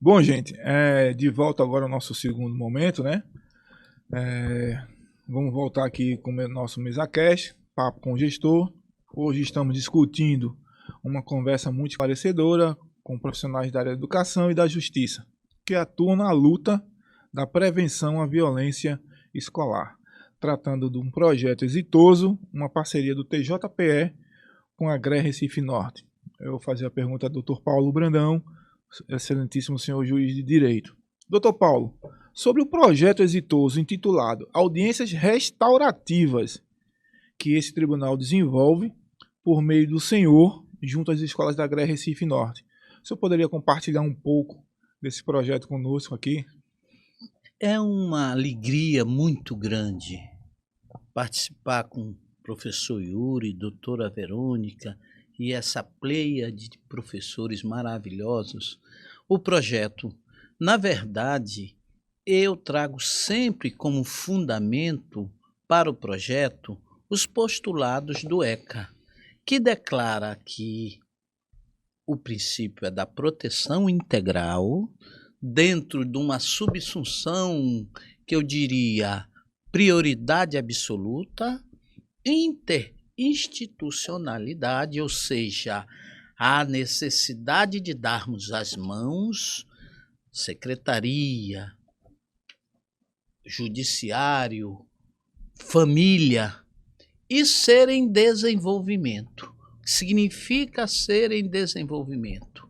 Bom, gente, de volta agora ao nosso segundo momento, né? Vamos voltar aqui com o nosso MesaCast, Papo com o Gestor. Hoje estamos discutindo uma conversa muito esclarecedora com profissionais da área da educação e da justiça, que atuam na luta da prevenção à violência escolar, tratando de um projeto exitoso, uma parceria do TJPE com a GRE Recife Norte. Eu vou fazer a pergunta ao Dr. Paulo Brandão, excelentíssimo senhor juiz de direito. Dr. Paulo, sobre o projeto exitoso intitulado Audiências Restaurativas, que esse tribunal desenvolve por meio do senhor junto às escolas da GRE Recife Norte. O senhor poderia compartilhar um pouco desse projeto conosco aqui? É uma alegria muito grande participar com o professor Yuri, doutora Verônica e essa pleia de professores maravilhosos. O projeto, na verdade, eu trago sempre como fundamento para o projeto os postulados do ECA, que declara que o princípio é da proteção integral dentro de uma subsunção que eu diria prioridade absoluta, interinstitucionalidade, ou seja, a necessidade de darmos as mãos, secretaria, judiciário, família, e ser em desenvolvimento. O que significa ser em desenvolvimento?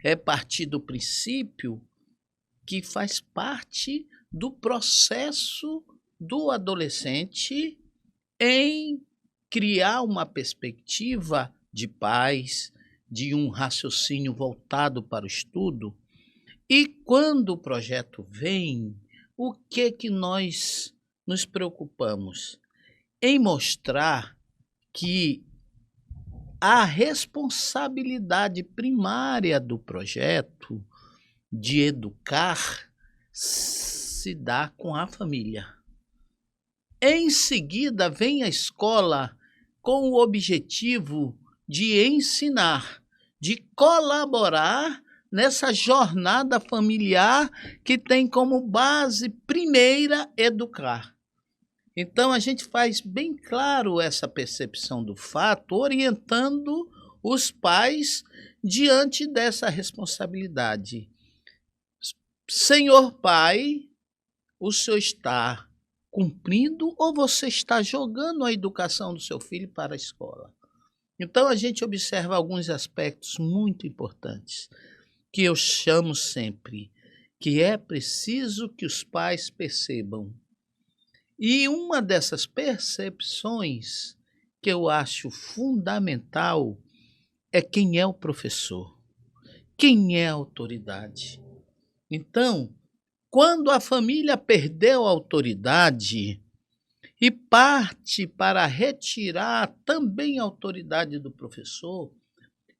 É partir do princípio que faz parte do processo do adolescente em criar uma perspectiva de paz, de um raciocínio voltado para o estudo. E quando o projeto vem, o que nós nos preocupamos? Em mostrar que a responsabilidade primária do projeto de educar se dá com a família. Em seguida, vem a escola com o objetivo de ensinar, de colaborar nessa jornada familiar que tem como base primeira educar. Então, a gente faz bem claro essa percepção do fato, orientando os pais diante dessa responsabilidade. Senhor pai, o senhor está cumprindo ou você está jogando a educação do seu filho para a escola? Então, a gente observa alguns aspectos muito importantes, que eu chamo sempre, que é preciso que os pais percebam. E uma dessas percepções que eu acho fundamental é quem é o professor, quem é a autoridade. Então, quando a família perdeu a autoridade e parte para retirar também a autoridade do professor,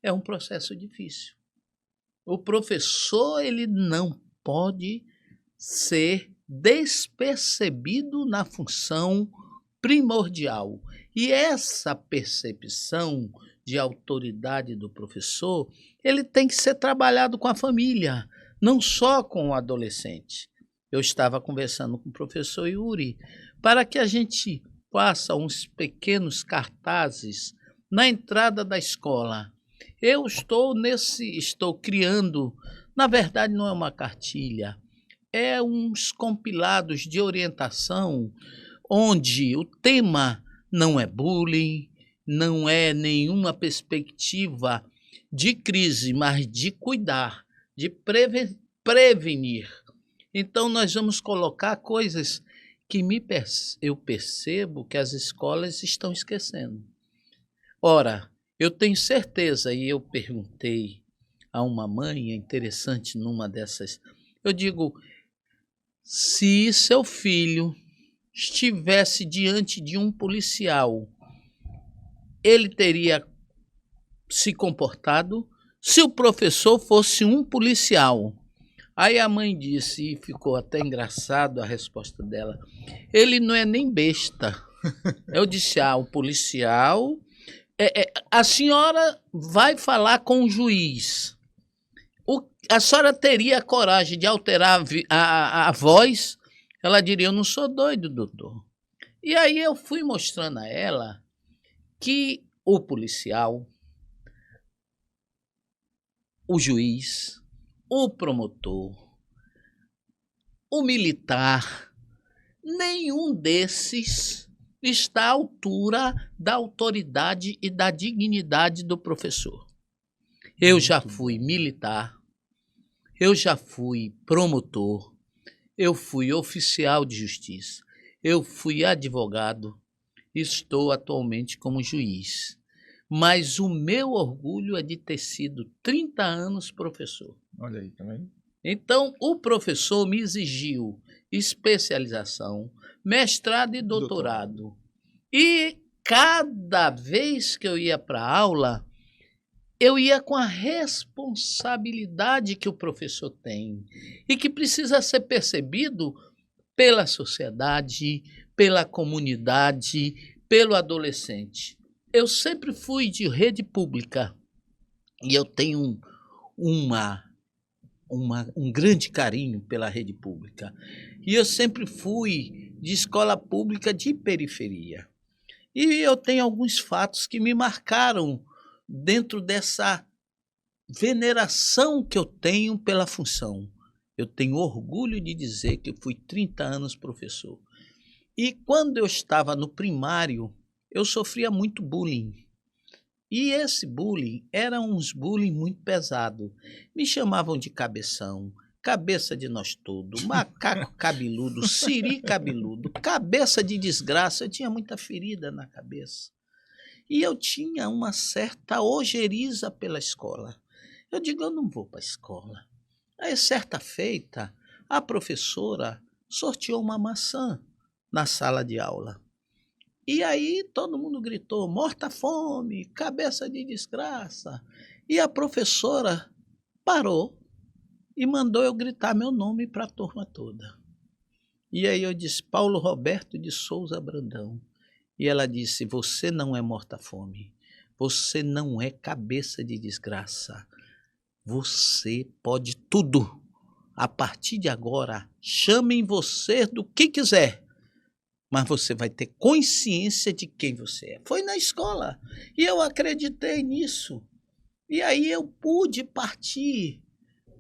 é um processo difícil. O professor, ele não pode ser despercebido na função primordial. E essa percepção de autoridade do professor, ele tem que ser trabalhado com a família, não só com o adolescente. Eu estava conversando com o professor Yuri para que a gente faça uns pequenos cartazes na entrada da escola. Eu estou criando, na verdade não é uma cartilha, é uns compilados de orientação onde o tema não é bullying, não é nenhuma perspectiva de crise, mas de cuidar, de prevenir. Então, nós vamos colocar coisas que eu percebo que as escolas estão esquecendo. Ora, eu tenho certeza, e eu perguntei a uma mãe, é interessante numa dessas, eu digo, se seu filho estivesse diante de um policial, ele teria se comportado? Se o professor fosse um policial? Aí a mãe disse, e ficou até engraçado a resposta dela, ele não é nem besta. Eu disse, o policial, a senhora vai falar com o juiz. a senhora teria a coragem de alterar a voz? Ela diria, eu não sou doido, doutor. E aí eu fui mostrando a ela que o policial, o juiz, o promotor, o militar, nenhum desses está à altura da autoridade e da dignidade do professor. Eu já fui militar, eu já fui promotor, eu fui oficial de justiça, eu fui advogado, estou atualmente como juiz. Mas o meu orgulho é de ter sido 30 anos professor. Olha aí, tá vendo? Então, o professor me exigiu especialização, mestrado e doutorado. E cada vez que eu ia para a aula, eu ia com a responsabilidade que o professor tem e que precisa ser percebido pela sociedade, pela comunidade, pelo adolescente. Eu sempre fui de rede pública e eu tenho um grande carinho pela rede pública. E eu sempre fui de escola pública de periferia. E eu tenho alguns fatos que me marcaram dentro dessa veneração que eu tenho pela função. Eu tenho orgulho de dizer que eu fui 30 anos professor. E quando eu estava no primário, eu sofria muito bullying. E esse bullying era uns bullying muito pesado. Me chamavam de cabeção, cabeça de nós todos, macaco cabeludo, siri cabeludo, cabeça de desgraça. Eu tinha muita ferida na cabeça. E eu tinha uma certa ojeriza pela escola. Eu digo, eu não vou para a escola. Aí, certa feita, a professora sorteou uma maçã na sala de aula. E aí todo mundo gritou, morta fome, cabeça de desgraça. E a professora parou e mandou eu gritar meu nome para a turma toda. E aí eu disse, Paulo Roberto de Souza Brandão. E ela disse, você não é morta fome, você não é cabeça de desgraça. Você pode tudo. A partir de agora, chamem você do que quiser. Mas você vai ter consciência de quem você é. Foi na escola. E eu acreditei nisso. E aí eu pude partir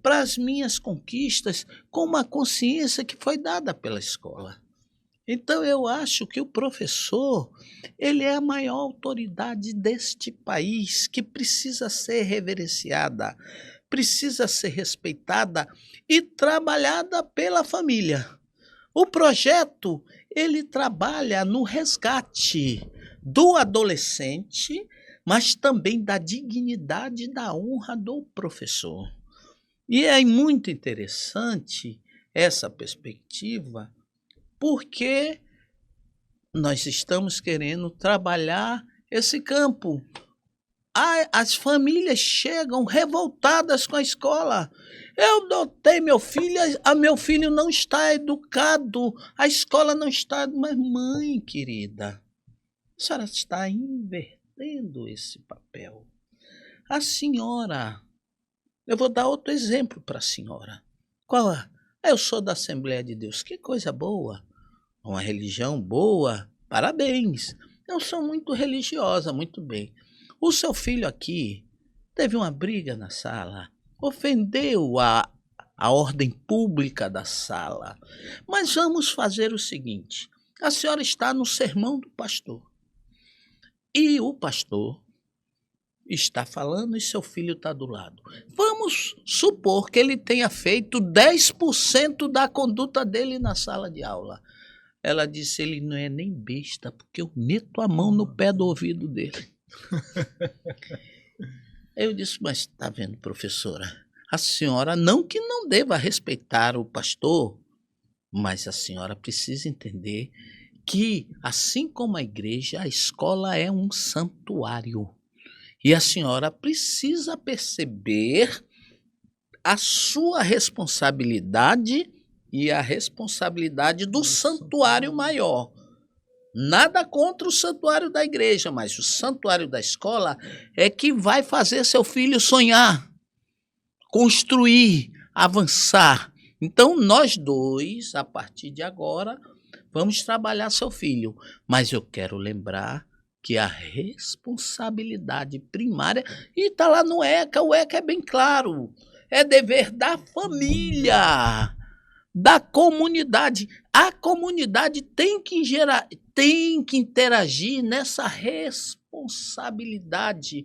para as minhas conquistas com uma consciência que foi dada pela escola. Então eu acho que o professor, ele é a maior autoridade deste país, que precisa ser reverenciada, precisa ser respeitada e trabalhada pela família. O projeto, ele trabalha no resgate do adolescente, mas também da dignidade e da honra do professor. E é muito interessante essa perspectiva, porque nós estamos querendo trabalhar esse campo. As famílias chegam revoltadas com a escola. Eu dotei meu filho não está educado, a escola não está... Mas mãe querida, a senhora está invertendo esse papel. A senhora, eu vou dar outro exemplo para a senhora. Qual é? Eu sou da Assembleia de Deus, que coisa boa, uma religião boa, parabéns. Eu sou muito religiosa, muito bem. O seu filho aqui teve uma briga na sala, ofendeu a ordem pública da sala. Mas vamos fazer o seguinte, a senhora está no sermão do pastor. E o pastor está falando e seu filho está do lado. Vamos supor que ele tenha feito 10% da conduta dele na sala de aula. Ela disse, ele não é nem besta, porque eu meto a mão no pé do ouvido dele. Eu disse, mas está vendo, professora, a senhora não que não deva respeitar o pastor, mas a senhora precisa entender que, assim como a igreja, a escola é um santuário. E a senhora precisa perceber a sua responsabilidade e a responsabilidade do santuário maior. Nada contra o santuário da igreja, mas o santuário da escola é que vai fazer seu filho sonhar construir, avançar. Então, nós dois, a partir de agora, vamos trabalhar seu filho. Mas eu quero lembrar que a responsabilidade primária, e está lá no ECA, o ECA é bem claro, é dever da família, da comunidade. A comunidade tem que interagir nessa responsabilidade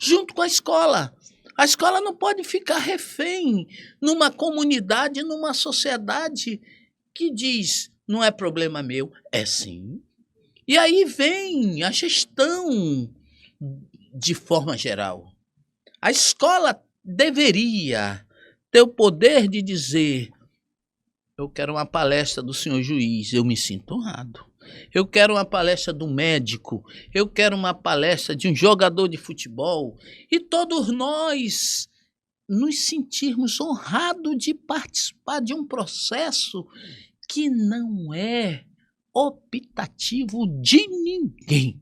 junto com a escola. A escola não pode ficar refém numa comunidade, numa sociedade que diz, não é problema meu, é sim. E aí vem a gestão de forma geral. A escola deveria ter o poder de dizer, eu quero uma palestra do senhor juiz, eu me sinto honrado. Eu quero uma palestra do médico, eu quero uma palestra de um jogador de futebol. E todos nós nos sentirmos honrados de participar de um processo que não é optativo de ninguém.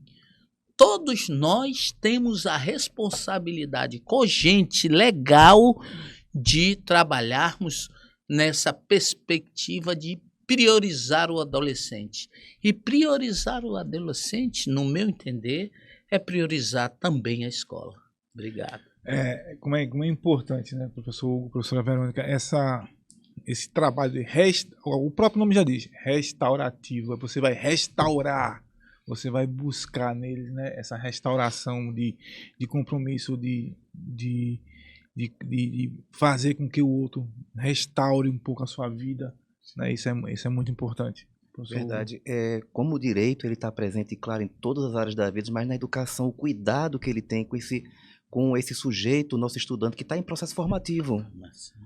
Todos nós temos a responsabilidade cogente, legal, de trabalharmos nessa perspectiva de priorizar o adolescente. E priorizar o adolescente, no meu entender, é priorizar também a escola. Obrigado. Como é importante, né, professor Hugo, professora Verônica, esse trabalho de o próprio nome já diz, restaurativo. Você vai restaurar, você vai buscar nele, né, essa restauração de compromisso, de fazer com que o outro restaure um pouco a sua vida, né? Isso é muito importante. Verdade. Como o direito ele está presente, claro, em todas as áreas da vida, mas na educação, o cuidado que ele tem com esse sujeito, nosso estudante, que está em processo formativo.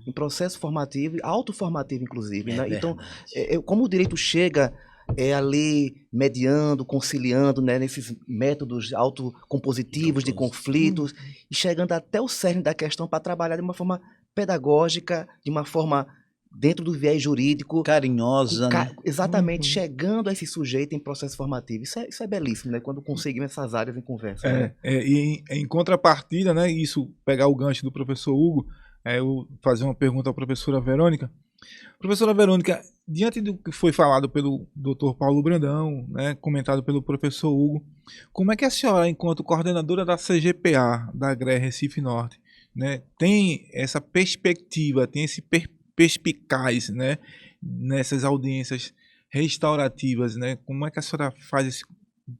Em processo formativo, autoformativo, inclusive. Né? Então, como o direito chega ali mediando, conciliando, né, nesses métodos autocompositivos de conflitos, e chegando até o cerne da questão para trabalhar de uma forma pedagógica, de uma forma dentro do viés jurídico. Carinhosa, né? Exatamente, chegando a esse sujeito em processo formativo. Isso é belíssimo, né? Quando conseguimos essas áreas em conversa. Né? E em contrapartida, né, isso, pegar o gancho do professor Hugo, eu fazer uma pergunta à professora Verônica. Professora Verônica, diante do que foi falado pelo Dr. Paulo Brandão, né, comentado pelo professor Hugo, como é que a senhora, enquanto coordenadora da CGPA, da GRE Recife Norte, né, tem essa perspectiva, tem esse perspicaz, né, nessas audiências restaurativas, né? Como é que a senhora faz esse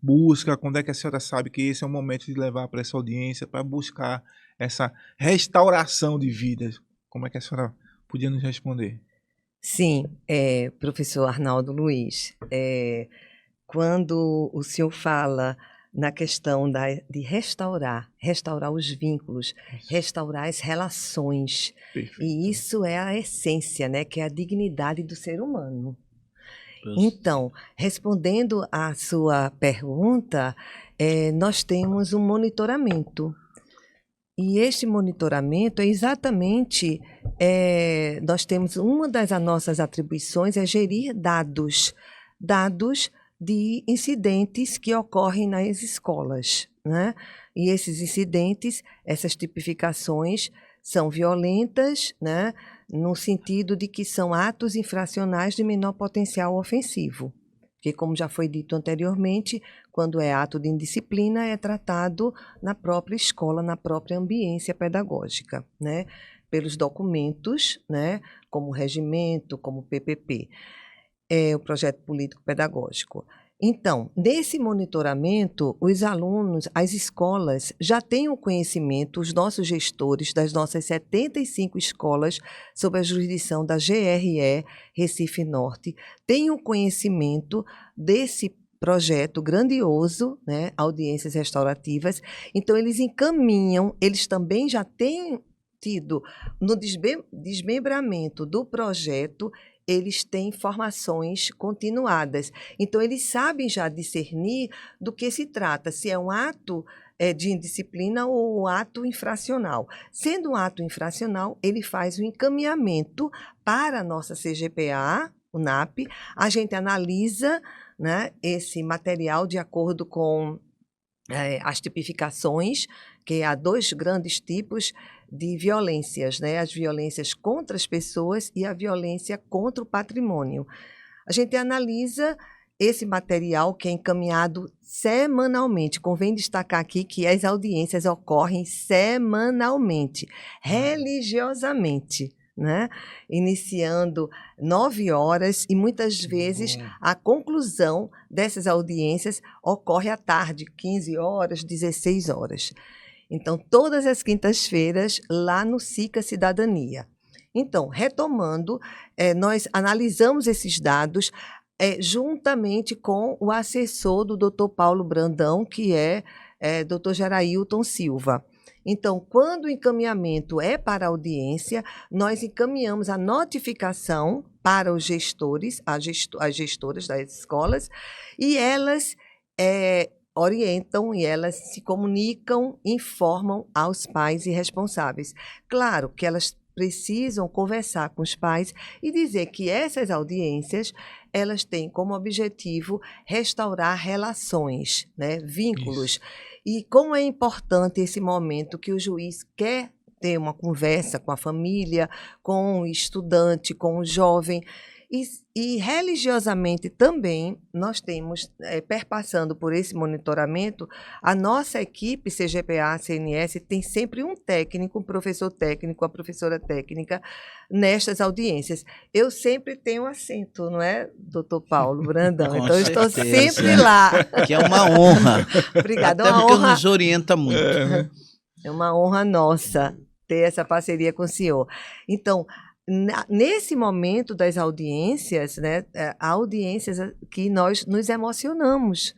busca, quando é que a senhora sabe que esse é o momento de levar para essa audiência, para buscar essa restauração de vidas? Como é que a senhora podia nos responder? Sim, professor Arnaldo Luiz, quando o senhor fala na questão de restaurar os vínculos, restaurar as relações, perfeito. E isso é a essência, né, que é a dignidade do ser humano. Então, respondendo à sua pergunta, nós temos um monitoramento. E este monitoramento é exatamente, nós temos, uma das nossas atribuições é gerir dados de incidentes que ocorrem nas escolas, né? E esses incidentes, essas tipificações são violentas, né? No sentido de que são atos infracionais de menor potencial ofensivo. Porque, como já foi dito anteriormente, quando é ato de indisciplina, é tratado na própria escola, na própria ambiência pedagógica, né? Pelos documentos, né? Como o regimento, como o PPP, o projeto político pedagógico. Então, nesse monitoramento, os alunos, as escolas já têm o conhecimento, os nossos gestores das nossas 75 escolas sob a jurisdição da GRE Recife Norte, têm o conhecimento desse projeto grandioso, né, audiências restaurativas. Então, eles encaminham, eles também já têm tido, no desmembramento do projeto, eles têm formações continuadas. Então, eles sabem já discernir do que se trata, se é um ato de indisciplina ou um ato infracional. Sendo um ato infracional, ele faz o encaminhamento para a nossa CGPA, o NAP, a gente analisa, né, esse material de acordo com as tipificações, que há dois grandes tipos de violências, né? As violências contra as pessoas e a violência contra o patrimônio. A gente analisa esse material que é encaminhado semanalmente. Convém destacar aqui que as audiências ocorrem semanalmente, religiosamente, né? Iniciando 9 horas e muitas vezes a conclusão dessas audiências ocorre à tarde, 15 horas, 16 horas. Então, todas as quintas-feiras, lá no SICA Cidadania. Então, retomando, nós analisamos esses dados juntamente com o assessor do Dr. Paulo Brandão, que é Dr. Gerailton Silva. Então, quando o encaminhamento é para a audiência, nós encaminhamos a notificação para os gestores, as gestoras das escolas, e elas orientam e elas se comunicam, informam aos pais e responsáveis. Claro que elas precisam conversar com os pais e dizer que essas audiências elas têm como objetivo restaurar relações, né, vínculos. Isso. E como é importante esse momento que o juiz quer ter uma conversa com a família, com o estudante, com o jovem. E religiosamente também, nós temos, perpassando por esse monitoramento, a nossa equipe CGPA-CNS tem sempre um técnico, um professor técnico, a professora técnica, nestas audiências. Eu sempre tenho assento, não é, doutor Paulo Brandão? Então, eu estou sempre lá. Que é uma honra. Obrigada. Até porque nos orienta muito. É uma honra nossa ter essa parceria com o senhor. Então, nesse momento das audiências, né, audiências que nós nos emocionamos,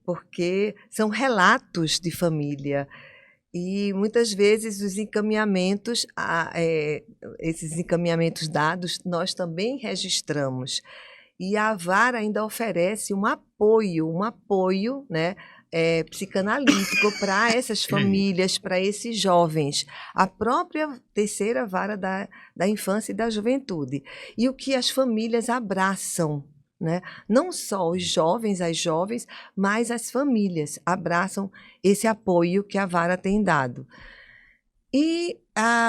porque são relatos de família e muitas vezes os encaminhamentos, esses encaminhamentos dados, nós também registramos. E a vara ainda oferece um apoio, né, psicanalítico para essas famílias, para esses jovens, a própria terceira vara da infância e da juventude. E o que as famílias abraçam, né? Não só os jovens, as jovens, mas as famílias abraçam esse apoio que a vara tem dado. E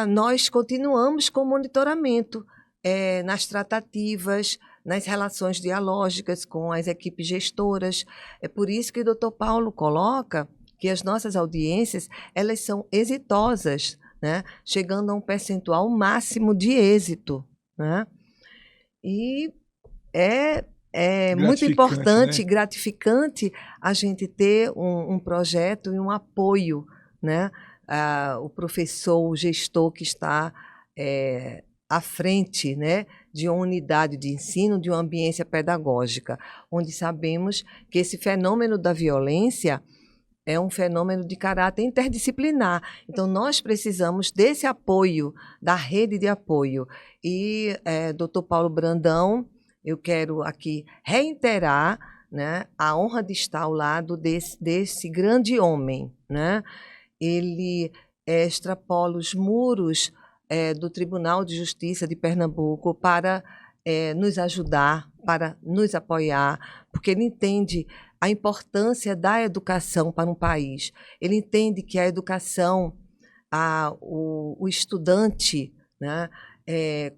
nós continuamos com o monitoramento nas tratativas, nas relações dialógicas com as equipes gestoras. É por isso que o Dr. Paulo coloca que as nossas audiências elas são exitosas, né? Chegando a um percentual máximo de êxito, né? E é muito importante, né? Gratificante a gente ter um projeto e um apoio, né? O professor, o gestor que está à frente, né, de uma unidade de ensino, de uma ambiência pedagógica, onde sabemos que esse fenômeno da violência é um fenômeno de caráter interdisciplinar. Então, nós precisamos desse apoio, da rede de apoio. E, Dr. Paulo Brandão, eu quero aqui reiterar, né, a honra de estar ao lado desse grande homem, né? Ele extrapola os muros do Tribunal de Justiça de Pernambuco para nos ajudar, para nos apoiar, porque ele entende a importância da educação para um país. Ele entende que a educação, o estudante, né,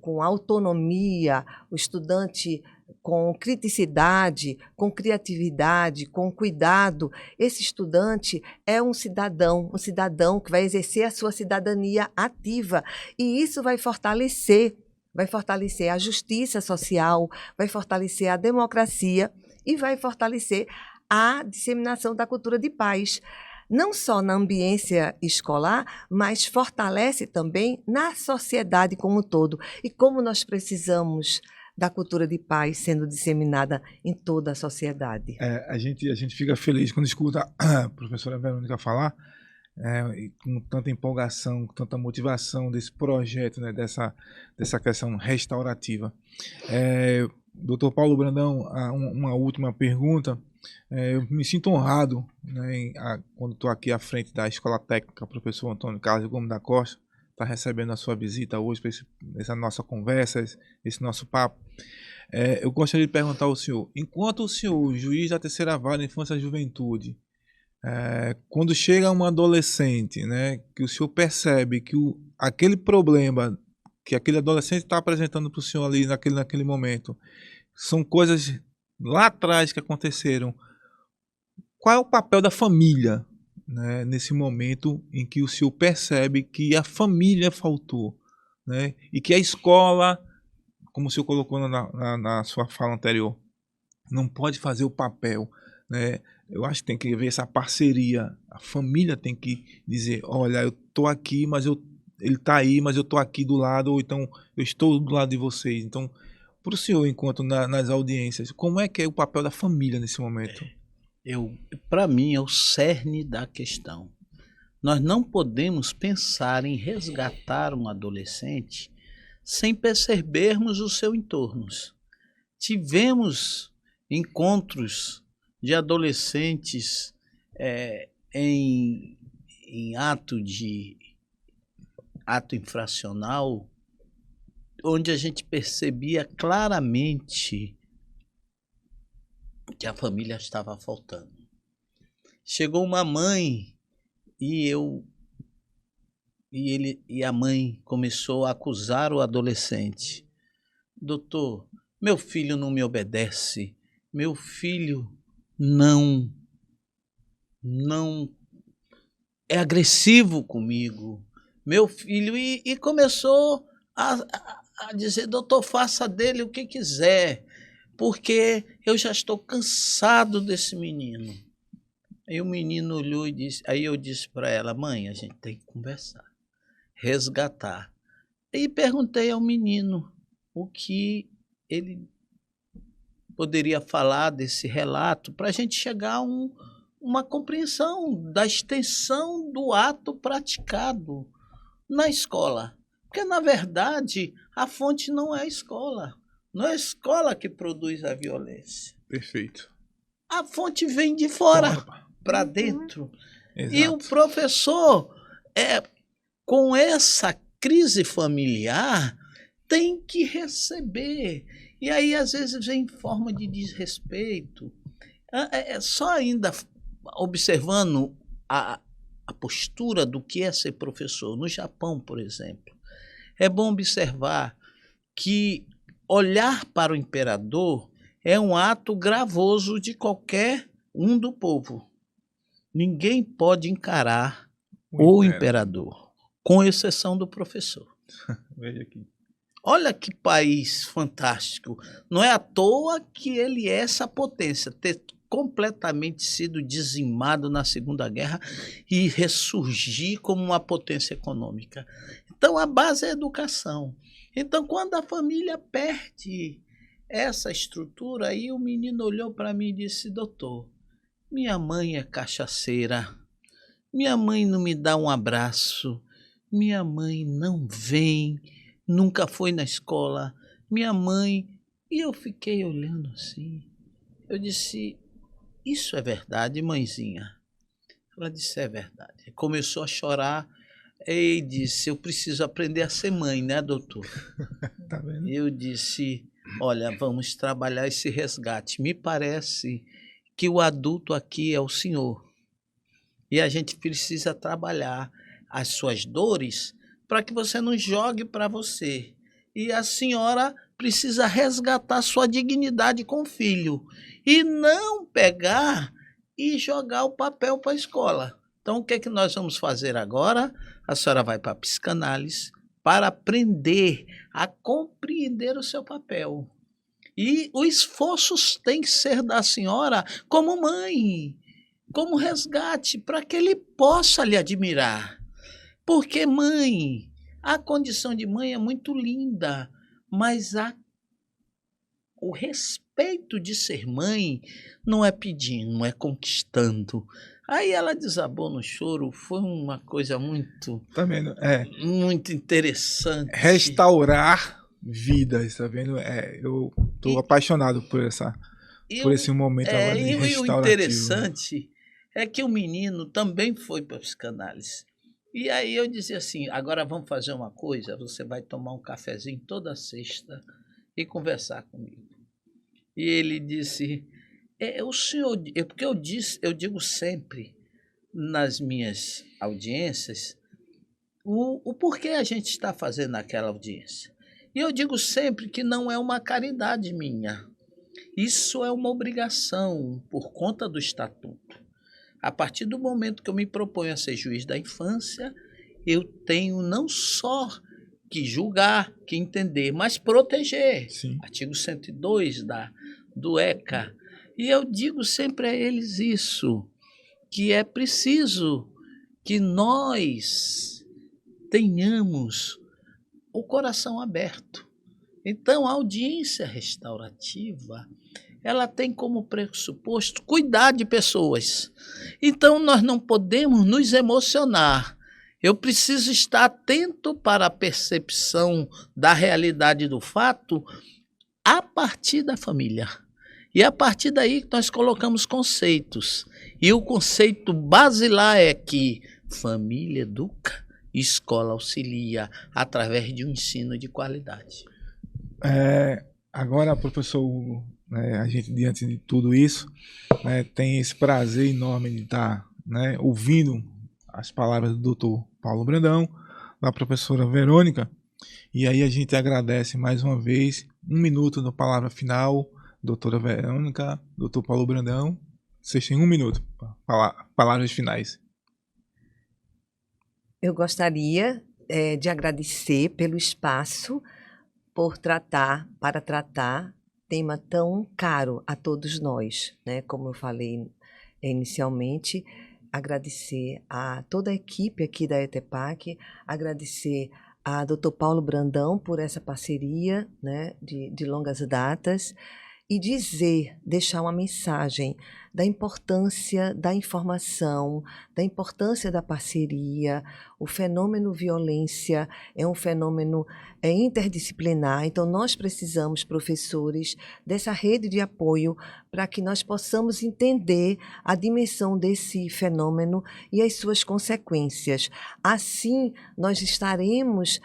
com autonomia, o estudante com criticidade, com criatividade, com cuidado, esse estudante é um cidadão que vai exercer a sua cidadania ativa, e isso vai fortalecer a justiça social, vai fortalecer a democracia e vai fortalecer a disseminação da cultura de paz, não só na ambiência escolar, mas fortalece também na sociedade como um todo. E como nós precisamos da cultura de paz sendo disseminada em toda a sociedade. A gente fica feliz quando escuta a professora Verônica falar, com tanta empolgação, com tanta motivação desse projeto, né, dessa questão restaurativa. Doutor Paulo Brandão, uma última pergunta. Eu me sinto honrado, né, quando estou aqui à frente da Escola Técnica Professor Antônio Carlos Gomes da Costa, está recebendo a sua visita hoje para essa nossa conversa, esse nosso papo. Eu gostaria de perguntar ao senhor, enquanto o senhor, juiz da terceira vara da infância e juventude, Quando chega um adolescente, né, que o senhor percebe que aquele problema que aquele adolescente está apresentando para o senhor ali naquele momento são coisas lá atrás que aconteceram, qual é o papel da família, né, nesse momento em que o senhor percebe que a família faltou, né, e que a escola, como o senhor colocou na sua fala anterior, não pode fazer o papel, né? Eu acho que tem que haver essa parceria. A família tem que dizer, olha, eu tô aqui, mas ele tá aí, mas eu tô aqui do lado, ou então eu estou do lado de vocês. Então, para o senhor, enquanto nas audiências, como é que é o papel da família nesse momento? Para mim, é o cerne da questão. Nós não podemos pensar em resgatar um adolescente sem percebermos o seu entorno. Tivemos encontros de adolescentes em ato infracional, onde a gente percebia claramente que a família estava faltando. Chegou uma mãe e a mãe começou a acusar o adolescente. Doutor, meu filho não me obedece, meu filho não é agressivo comigo, meu filho, e começou a dizer, doutor, faça dele o que quiser, porque eu já estou cansado desse menino. Aí o menino olhou e disse, aí eu disse para ela, mãe, a gente tem que conversar, resgatar. E perguntei ao menino o que ele poderia falar desse relato para a gente chegar a uma compreensão da extensão do ato praticado na escola. Porque, na verdade, a fonte não é a escola. Não é a escola que produz a violência. Perfeito. A fonte vem de fora para dentro. Exato. E o professor, com essa crise familiar, tem que receber. E aí, às vezes, vem em forma de desrespeito. Só ainda observando a postura do que é ser professor. No Japão, por exemplo, é bom observar que olhar para o imperador é um ato gravoso de qualquer um do povo. Ninguém pode encarar o imperador, com exceção do professor. Veja aqui. Olha que país fantástico. Não é à toa que ele é essa potência, ter completamente sido dizimado na Segunda Guerra e ressurgir como uma potência econômica. Então, a base é a educação. Então, quando a família perde essa estrutura, aí o menino olhou para mim e disse, doutor, minha mãe é cachaceira, minha mãe não me dá um abraço, minha mãe não vem, nunca foi na escola, minha mãe... E eu fiquei olhando assim, eu disse, isso é verdade, mãezinha? Ela disse, é verdade. Começou a chorar e disse, eu preciso aprender a ser mãe, né, doutor? Tá vendo? Eu disse, olha, vamos trabalhar esse resgate. Me parece que o adulto aqui é o senhor. E a gente precisa trabalhar as suas dores para que você não jogue para você. E a senhora precisa resgatar sua dignidade com o filho. E não pegar e jogar o papel para a escola. Então, o que é que nós vamos fazer agora? A senhora vai para a psicanálise para aprender a compreender o seu papel. E o esforço tem que ser da senhora como mãe, como resgate, para que ele possa lhe admirar. Porque mãe, a condição de mãe é muito linda, mas o respeito de ser mãe não é pedindo, não é conquistando. Aí ela desabou no choro, foi uma coisa muito, tá vendo? Muito interessante. Restaurar vidas, tá vendo? Eu tô apaixonado por esse momento agora de restaurativo. E o interessante é que o menino também foi para a psicanálise. E aí eu dizia assim, agora vamos fazer uma coisa, você vai tomar um cafezinho toda sexta e conversar comigo. E ele disse, o senhor, porque eu digo sempre, nas minhas audiências o porquê a gente está fazendo aquela audiência. E eu digo sempre que não é uma caridade minha. Isso é uma obrigação por conta do estatuto. A partir do momento que eu me proponho a ser juiz da infância, eu tenho não só que julgar, que entender, mas proteger. Sim. Artigo 102 do ECA. E eu digo sempre a eles isso, que é preciso que nós tenhamos o coração aberto. Então, a audiência restaurativa, ela tem como pressuposto cuidar de pessoas. Então, nós não podemos nos emocionar. Eu preciso estar atento para a percepção da realidade do fato a partir da família. E a partir daí nós colocamos conceitos. E o conceito basilar é que família educa, escola auxilia, através de um ensino de qualidade. Agora, professor Hugo, a gente, diante de tudo isso, tem esse prazer enorme de estar ouvindo as palavras do doutor Paulo Brandão, da professora Verônica, e aí a gente agradece mais uma vez. 1 minuto da palavra final, doutora Verônica, doutor Paulo Brandão, vocês têm 1 minuto, palavras finais. Eu gostaria de agradecer pelo espaço, para tratar tema tão caro a todos nós, né? Como eu falei inicialmente, agradecer a toda a equipe aqui da ETEPAC, agradecer a Dr. Paulo Brandão por essa parceria, né, de longas datas, e deixar uma mensagem da importância da informação, da importância da parceria. O fenômeno violência é um fenômeno interdisciplinar, então nós precisamos, professores, dessa rede de apoio para que nós possamos entender a dimensão desse fenômeno e as suas consequências. Assim, nós estaremos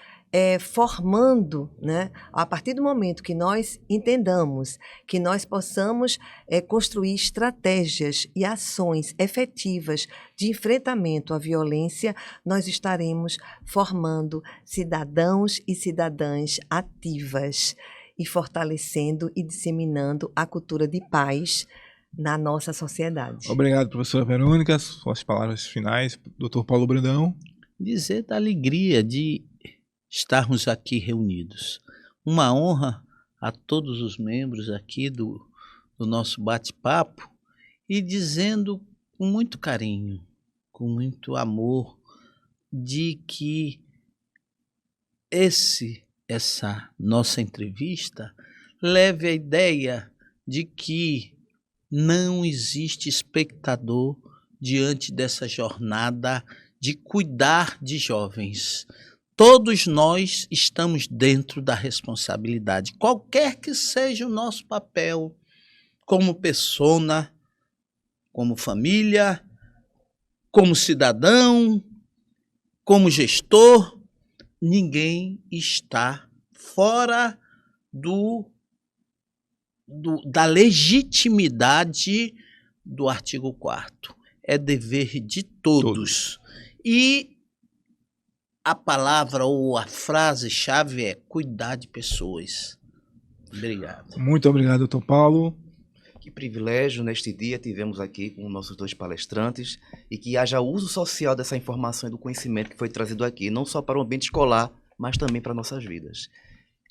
formando, né, a partir do momento que nós entendamos, que nós possamos construir estratégias e ações efetivas de enfrentamento à violência, nós estaremos formando cidadãos e cidadãs ativas e fortalecendo e disseminando a cultura de paz na nossa sociedade. Obrigado, professora Verônica. Suas palavras finais, doutor Paulo Brandão. Dizer da alegria de estarmos aqui reunidos. Uma honra a todos os membros aqui do nosso bate-papo, e dizendo com muito carinho, com muito amor, de que essa nossa entrevista leve a ideia de que não existe espectador diante dessa jornada de cuidar de jovens. Todos nós estamos dentro da responsabilidade, qualquer que seja o nosso papel, como persona, como família, como cidadão, como gestor, ninguém está fora da legitimidade do artigo 4º. É dever de todos. E a palavra ou a frase-chave é cuidar de pessoas. Obrigado. Muito obrigado, doutor Paulo. Que privilégio neste dia tivemos aqui com nossos 2 palestrantes, e que haja uso social dessa informação e do conhecimento que foi trazido aqui, não só para o ambiente escolar, mas também para nossas vidas.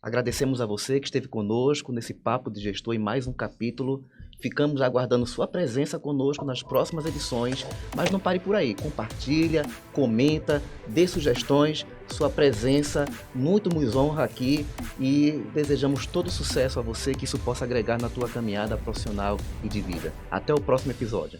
Agradecemos a você que esteve conosco nesse Papo de Gestor em mais um capítulo. Ficamos aguardando sua presença conosco nas próximas edições, mas não pare por aí. Compartilha, comenta, dê sugestões. Sua presença muito nos honra aqui, e desejamos todo sucesso a você, que isso possa agregar na tua caminhada profissional e de vida. Até o próximo episódio.